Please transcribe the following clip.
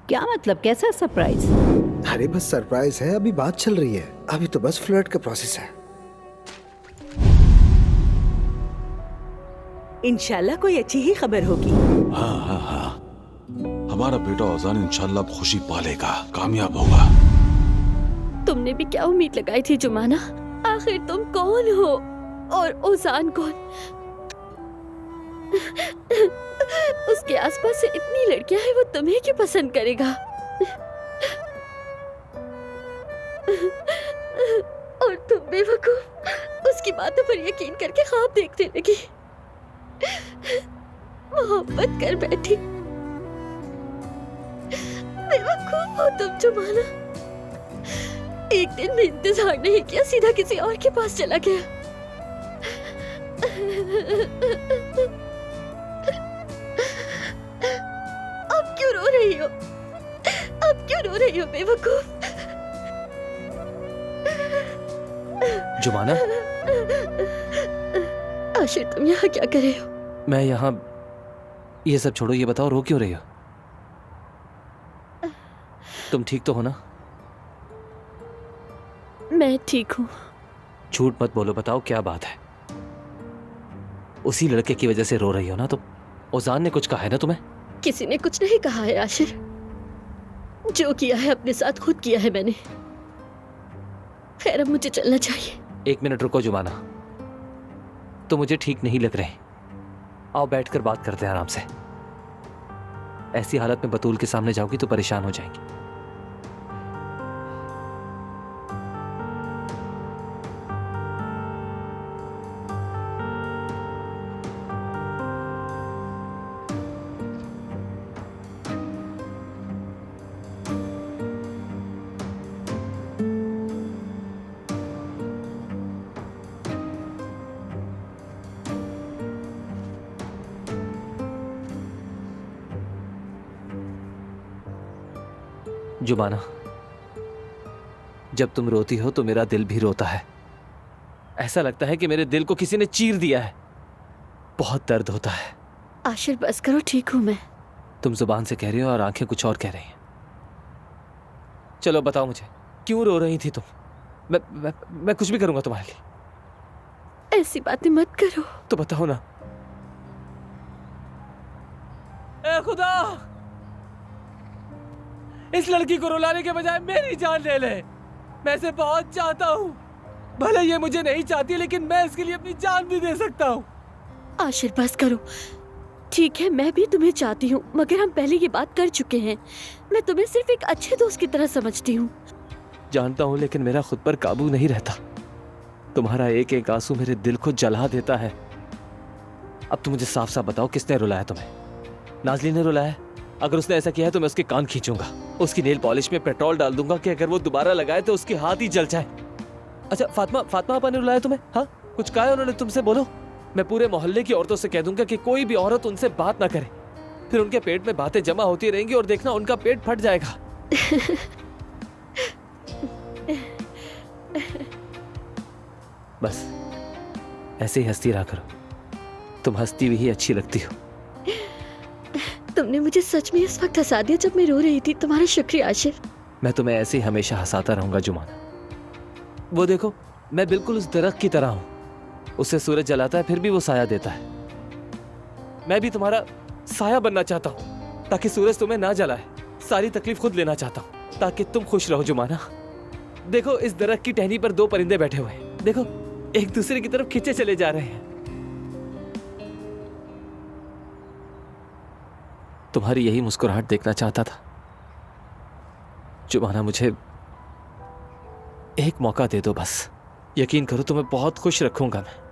क्या मतलब, कैसा सरप्राइज? अरे बस सरप्राइज है, अभी बात चल रही है, अभी तो बस फ्लर्ट का प्रोसेस है। इंशाल्लाह कोई अच्छी ही खबर होगी। हाँ हाँ हाँ, हमारा बेटा औजान इंशाल्लाह खुशी पालेगा, कामयाब होगा। तुमने भी क्या उम्मीद लगाई थी जुमाना? आखिर तुम कौन हो और ओजान कौन? उसके आसपास से इतनी लड़कियां हैं, वो तुम्हें क्यों पसंद करेगा? और तुम बेवकूफ उसकी बातों पर यकीन करके ख्वाब देखने लगी, मोहब्बत कर बैठी। बेवकूफ हो तुम जुमाना। एक दिन भी इंतजार नहीं किया, सीधा किसी और के पास चला गया। अब क्यों रो रही हो? अब क्यों रो रही हो बेवकूफ? जुमाना, आशिर तुम यहाँ क्या कर रहे हो? मैं यहाँ, ये सब छोड़ो, ये बताओ रो क्यों रही हो? तुम ठीक तो हो ना? मैं ठीक हूँ। झूठ मत बोलो, बताओ क्या बात है? उसी लड़के की वजह से रो रही हो ना? तो ओजान ने कुछ कहा है ना तुम्हें? किसी ने कुछ नहीं कहा है आशिर। जो किया है अपने साथ खुद किया है मैंने। खैर अब मुझे चलना चाहिए। एक मिनट रुको जुमाना, तो मुझे ठीक नहीं लग रहे। आओ बैठकर बात करते हैं आराम से। ऐसी हालत में बतूल के सामने जाओगी तो परेशान हो जाएंगी। जुमाना, जब तुम रोती हो तो मेरा दिल भी रोता है। ऐसा लगता है कि मेरे दिल को किसी ने चीर दिया है। बहुत दर्द होता है। आशिर बस करो, ठीक हूँ मैं। तुम जुबान से कह रही हो और आंखें कुछ और कह रही हैं। चलो बताओ मुझे, क्यों रो रही थी तुम? मैं कुछ भी करूंगा तुम्हारे लिए। ऐसी बातें मत करो। तो बताओ ना। ए खुदा, इस लड़की को रुलाने के बजाय मेरी जान ले ले। मैं इसे बहुत चाहता हूँ। भले ये मुझे नहीं चाहती, लेकिन मैं इसके लिए अपनी जान भी दे सकता हूँ। आशिर बस करो। ठीक है, मैं भी तुम्हें चाहती हूँ, मगर हम पहले ये बात कर चुके हैं। मैं तुम्हें सिर्फ एक अच्छे दोस्त की तरह समझती हूँ। जानता हूँ, लेकिन मेरा खुद पर काबू नहीं रहता। तुम्हारा एक एक आंसू मेरे दिल को जला देता है। अब तुम मुझे साफ साफ बताओ, किसने रुलाया तुम्हें? नाज़ली ने रुलाया? अगर उसने ऐसा किया है तो मैं उसके कान खींचूंगा, उसकी नेल पॉलिश में पेट्रोल डाल दूंगा कि अगर वो दोबारा लगाए तो उसके हाथ ही जल जाए। अच्छा, फातिमा आपा ने रुलाया तुम्हें? हाँ, कुछ कहा है उन्होंने तुमसे? बोलो। मैं पूरे मोहल्ले की औरतों से कह दूंगा कि कोई भी औरत उनसे बात ना करे। फिर उनके पेट में बातें जमा होती रहेंगी और देखना उनका पेट फट जाएगा। बस ऐसे ही हंसती रहा करो। तुम हंसती हुई ही अच्छी लगती हो। तुमने मुझे सच में इस वक्त हंसा दिया जब मैं रो रही थी। तुम्हारा शुक्रिया आशिर। मैं तुम्हें ऐसे ही हमेशा हंसाता रहूंगा जुमाना। वो देखो, मैं बिल्कुल उस दरख्त की तरह हूं। उससे सूरज जलाता है, फिर भी वो साया देता है। मैं भी तुम्हारा साया बनना चाहता हूं, ताकि सूरज तुम्हें ना जलाए। सारी तकलीफ खुद लेना चाहता हूं, ताकि तुम खुश रहो जुमाना। देखो, इस दरख्त की टहनी पर दो परिंदे बैठे हुए हैं। देखो, एक दूसरे की तरफ खींचे चले जा रहे हैं। तुम्हारी यही मुस्कुराहट देखना चाहता था जुमाना। मुझे एक मौका दे दो बस। यकीन करो, तुम्हें बहुत खुश रखूंगा मैं।